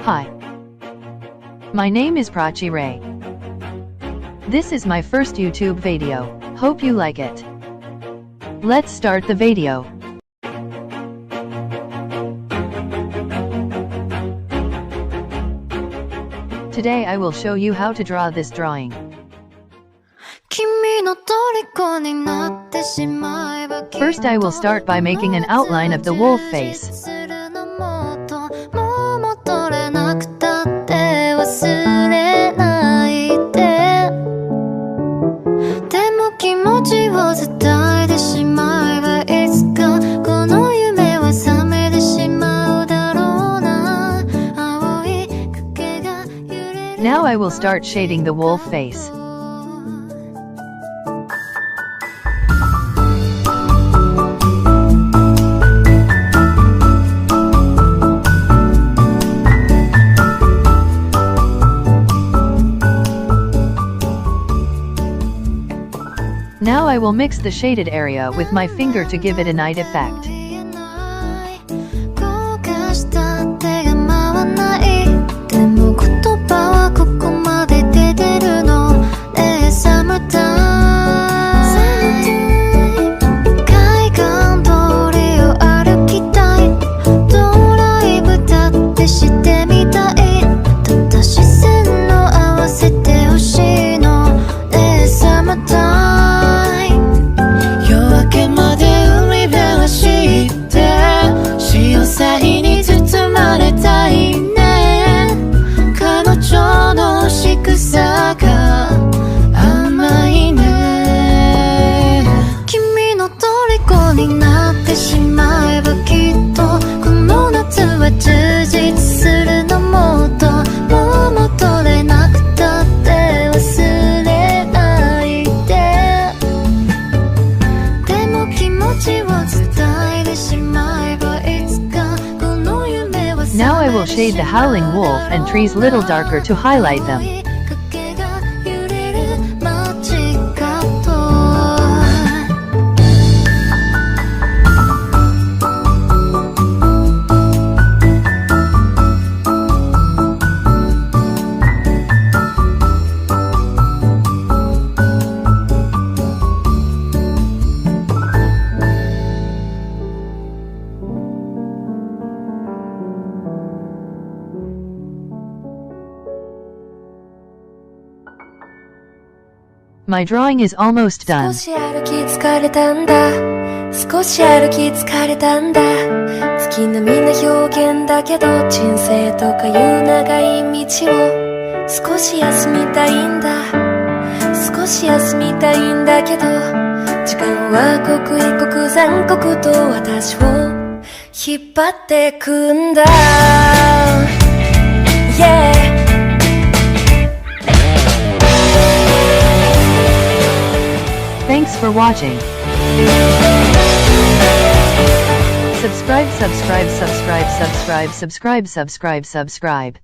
Hi. My name is Prachi Ray. This is my first YouTube video. Hope you like it. Let's start the video. Today I will show you how to draw this drawing. First I will start by making an outline of the wolf face. Now I will start shading the wolf face. Now I will mix the shaded area with my finger to give it a night effect. Now I will shade the howling wolf and trees little darker to highlight them. My drawing is almost done. 少し歩き疲れたんだ少し歩き疲れたんだ月並みな表現だけど人生とかいう長い道を少し休みたいんだ少し休みたいんだけど時間は刻一刻残酷と私を引っ張ってくんだ Yeah Thanks for watching. Subscribe, subscribe, subscribe, subscribe, subscribe, subscribe, subscribe.